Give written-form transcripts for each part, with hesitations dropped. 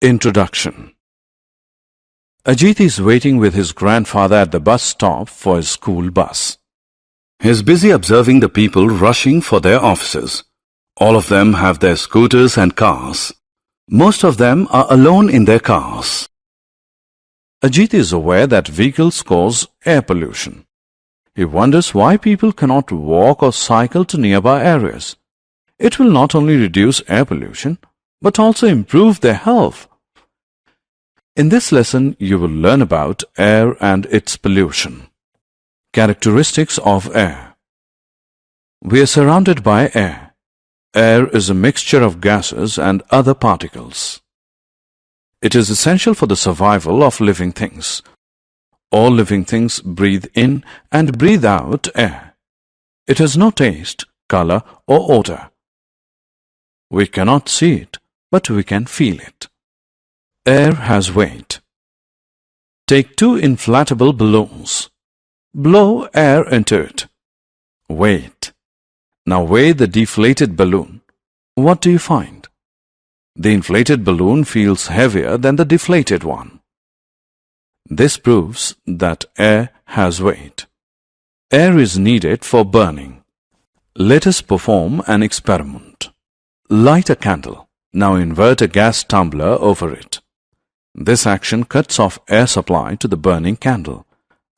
Introduction. Ajit is waiting with his grandfather at the bus stop for his school bus. He is busy observing the people rushing for their offices. All of them have their scooters and cars. Most of them are alone in their cars. Ajit is aware that vehicles cause air pollution. He wonders why people cannot walk or cycle to nearby areas. It will not only reduce air pollution, but also improve their health. In this lesson, you will learn about air and its pollution. Characteristics of air. We are surrounded by air. Air is a mixture of gases and other particles. It is essential for the survival of living things. All living things breathe in and breathe out air. It has no taste, color, or odor. We cannot see it, but we can feel it. Air has weight. Take two inflatable balloons. Blow air into it. Weight. Now weigh the deflated balloon. What do you find? The inflated balloon feels heavier than the deflated one. This proves that air has weight. Air is needed for burning. Let us perform an experiment. Light a candle. Now invert a gas tumbler over it. This action cuts off air supply to the burning candle.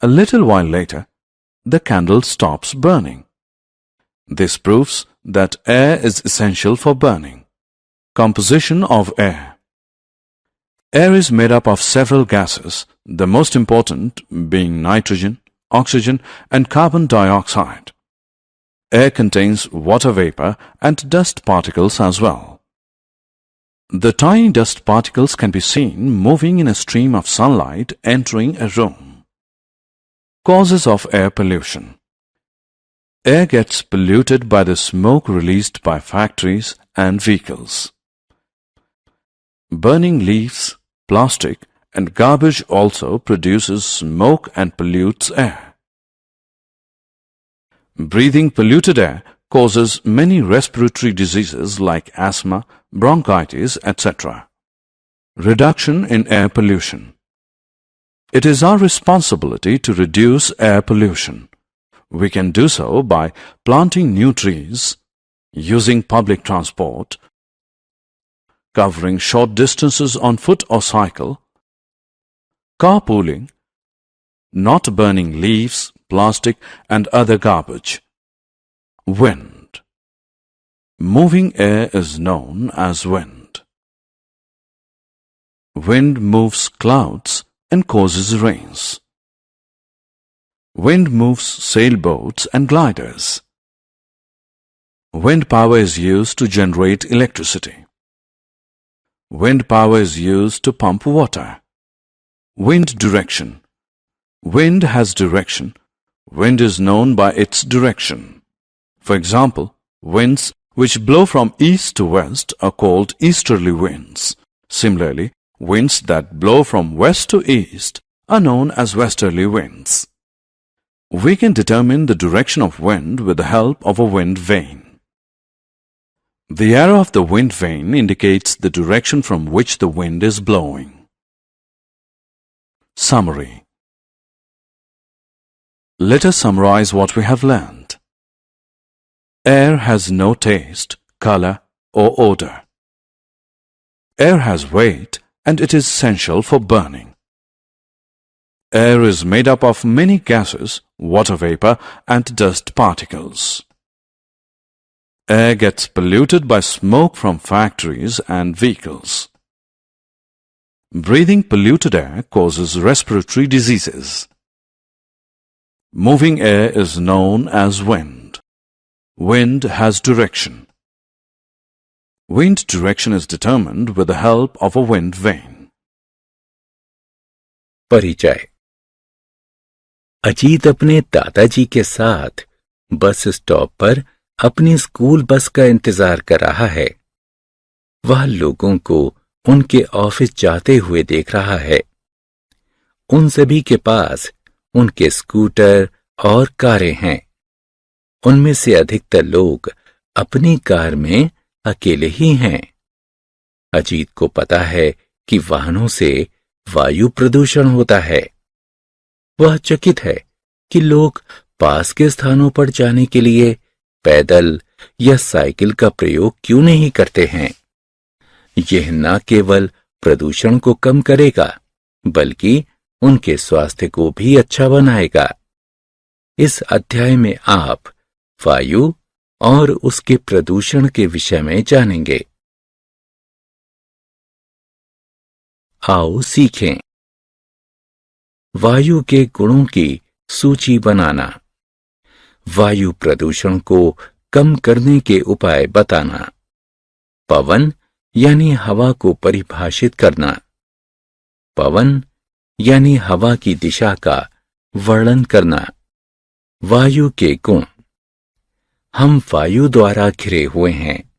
A little while later, the candle stops burning. This proves that air is essential for burning. Composition of air. Air is made up of several gases, the most important being nitrogen, oxygen, and carbon dioxide. Air contains water vapor and dust particles as well. The tiny dust particles can be seen moving in a stream of sunlight entering a room. Causes of air pollution. Air gets polluted by the smoke released by factories and vehicles. Burning leaves, plastic, and garbage also produces smoke and pollutes air. Breathing polluted air causes many respiratory diseases like asthma, bronchitis, etc. Reduction in air pollution. It is our responsibility to reduce air pollution. We can do so by planting new trees, using public transport, covering short distances on foot or cycle, carpooling, not burning leaves, plastic, and other garbage. Wind. Moving air is known as wind. Wind moves clouds and causes rains. Wind moves sailboats and gliders. Wind power is used to generate electricity. Wind power is used to pump water. Wind direction. Wind has direction. Wind is known by its direction. For example, winds which blow from east to west are called easterly winds. Similarly, winds that blow from west to east are known as westerly winds. We can determine the direction of wind with the help of a wind vane. The arrow of the wind vane indicates the direction from which the wind is blowing. Summary. Let us summarize what we have learned. Air has no taste, color, or odor. Air has weight and it is essential for burning. Air is made up of many gases, water vapor, and dust particles. Air gets polluted by smoke from factories and vehicles. Breathing polluted air causes respiratory diseases. Moving air is known as wind. Wind has direction. Wind direction is determined with the help of a wind vane. परिचय। अजीत अपने दादाजी के साथ bus stop पर अपनी school bus का इंतजार कर रहा है। वह लोगों को उनके ऑफिस जाते हुए देख रहा है। उन सभी के पास उनके स्कूटर और कारें हैं। उनमें से अधिकतर लोग अपनी कार में अकेले ही हैं। अजीत को पता है कि वाहनों से वायु प्रदूषण होता है। वह चकित है कि लोग पास के स्थानों पर जाने के लिए पैदल या साइकिल का प्रयोग क्यों नहीं करते हैं। यह न केवल प्रदूषण को कम करेगा बल्कि उनके स्वास्थ्य को भी अच्छा बनाएगा। इस अध्याय में आप वायु और उसके प्रदूषण के विषय में जानेंगे। आओ सीखें। वायु के गुणों की सूची बनाना, वायु प्रदूषण को कम करने के उपाय बताना, पवन यानी हवा को परिभाषित करना, पवन यानी हवा की दिशा का वर्णन करना, वायु के गुण। हम वायु द्वारा घिरे हुए हैं।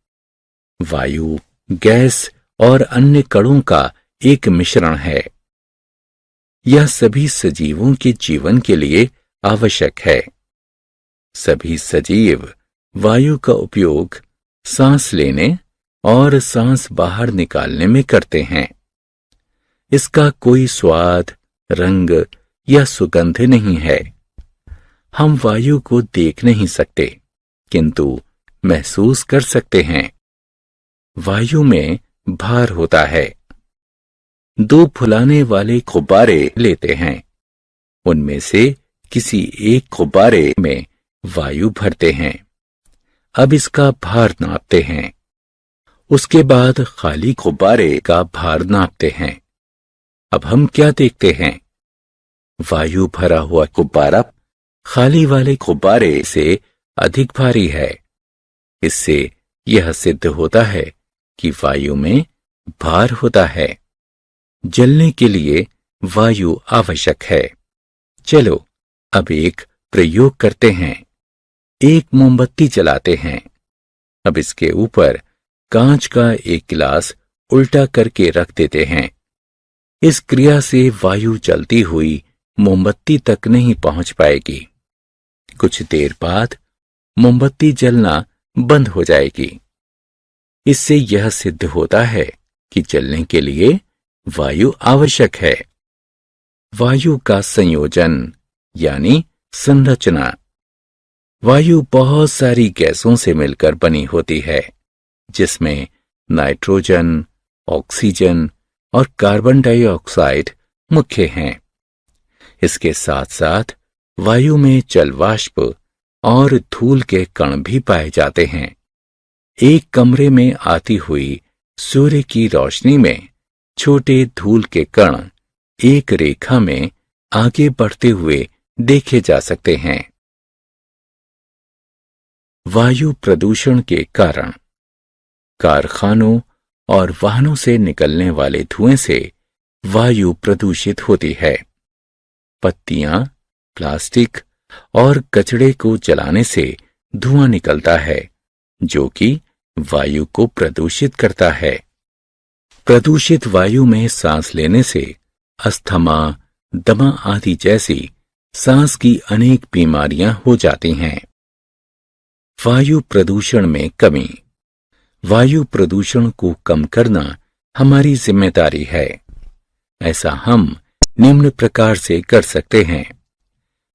वायु गैस और अन्य कणों का एक मिश्रण है। यह सभी सजीवों के जीवन के लिए आवश्यक है। सभी सजीव वायु का उपयोग सांस लेने और सांस बाहर निकालने में करते हैं। इसका कोई स्वाद, रंग या सुगंध नहीं है। हम वायु को देख नहीं सकते किंतु महसूस कर सकते हैं। वायु में भार होता है। दो फुलाने वाले गुब्बारे लेते हैं। उनमें से किसी एक गुब्बारे में वायु भरते हैं। अब इसका भार नापते हैं। उसके बाद खाली गुब्बारे का भार नापते हैं। अब हम क्या देखते हैं? वायु भरा हुआ गुब्बारा खाली वाले गुब्बारे से अधिक भारी है। इससे यह सिद्ध होता है कि वायु में भार होता है। जलने के लिए वायु आवश्यक है। चलो अब एक प्रयोग करते हैं। एक मोमबत्ती जलाते हैं। अब इसके ऊपर कांच का एक गिलास उल्टा करके रख देते हैं। इस क्रिया से वायु जलती हुई मोमबत्ती तक नहीं पहुंच पाएगी। कुछ देर बाद मोमबत्ती जलना बंद हो जाएगी। इससे यह सिद्ध होता है कि जलने के लिए वायु आवश्यक है। वायु का संयोजन यानी संरचना। वायु बहुत सारी गैसों से मिलकर बनी होती है, जिसमें नाइट्रोजन, ऑक्सीजन और कार्बन डाइऑक्साइड मुख्य हैं। इसके साथ साथ वायु में जल वाष्प और धूल के कण भी पाए जाते हैं। एक कमरे में आती हुई सूर्य की रोशनी में छोटे धूल के कण एक रेखा में आगे बढ़ते हुए देखे जा सकते हैं। वायु प्रदूषण के कारण। कारखानों और वाहनों से निकलने वाले धुएं से वायु प्रदूषित होती है। पत्तियां, प्लास्टिक और कचड़े को जलाने से धुआं निकलता है, जो कि वायु को प्रदूषित करता है। प्रदूषित वायु में सांस लेने से अस्थमा, दमा आदि जैसी सांस की अनेक बीमारियां हो जाती हैं। वायु प्रदूषण में कमी। वायु प्रदूषण को कम करना हमारी जिम्मेदारी है। ऐसा हम निम्न प्रकार से कर सकते हैं।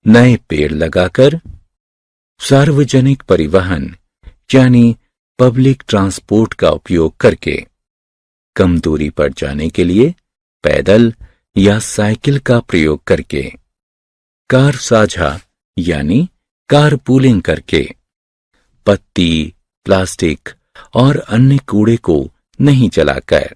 नए पेड़ लगाकर, सार्वजनिक परिवहन यानी पब्लिक ट्रांसपोर्ट का उपयोग करके, कम दूरी पर जाने के लिए पैदल या साइकिल का प्रयोग करके, कार साझा यानी कारपूलिंग करके, पत्ती, प्लास्टिक और अन्य कूड़े को नहीं जलाकर।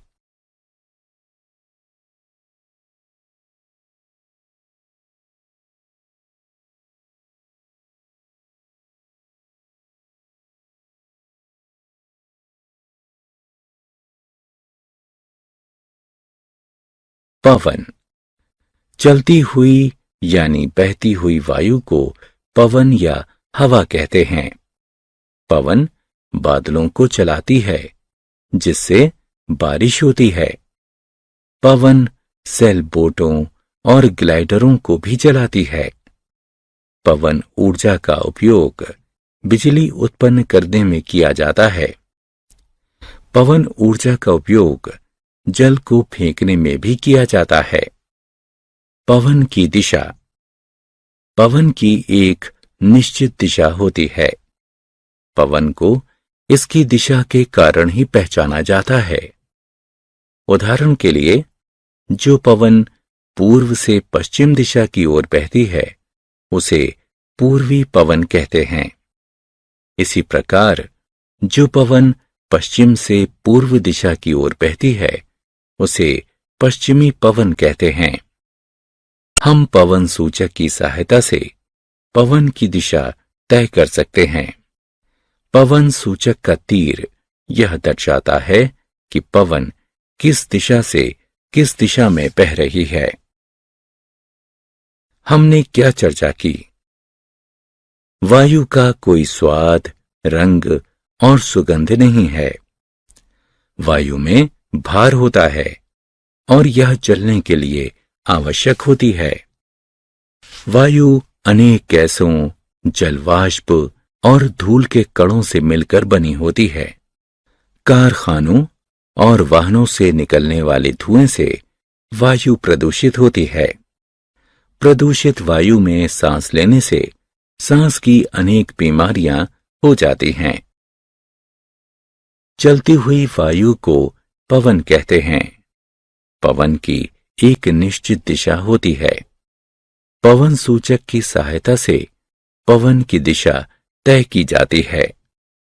पवन। चलती हुई यानी बहती हुई वायु को पवन या हवा कहते हैं। पवन बादलों को चलाती है, जिससे बारिश होती है। पवन सेल बोटों और ग्लाइडरों को भी चलाती है। पवन ऊर्जा का उपयोग बिजली उत्पन्न करने में किया जाता है। पवन ऊर्जा का उपयोग जल को फेंकने में भी किया जाता है। पवन की दिशा। पवन की एक निश्चित दिशा होती है। पवन को इसकी दिशा के कारण ही पहचाना जाता है। उदाहरण के लिए, जो पवन पूर्व से पश्चिम दिशा की ओर बहती है उसे पूर्वी पवन कहते हैं। इसी प्रकार जो पवन पश्चिम से पूर्व दिशा की ओर बहती है उसे पश्चिमी पवन कहते हैं। हम पवन सूचक की सहायता से पवन की दिशा तय कर सकते हैं। पवन सूचक का तीर यह दर्शाता है कि पवन किस दिशा से किस दिशा में बह रही है। हमने क्या चर्चा की? वायु का कोई स्वाद, रंग और सुगंध नहीं है। वायु में भार होता है और यह चलने के लिए आवश्यक होती है। वायु अनेक गैसों, जलवाष्प और धूल के कणों से मिलकर बनी होती है। कारखानों और वाहनों से निकलने वाले धुएं से वायु प्रदूषित होती है। प्रदूषित वायु में सांस लेने से सांस की अनेक बीमारियां हो जाती हैं। चलती हुई वायु को पवन कहते हैं। पवन की एक निश्चित दिशा होती है। पवन सूचक की सहायता से पवन की दिशा तय की जाती है।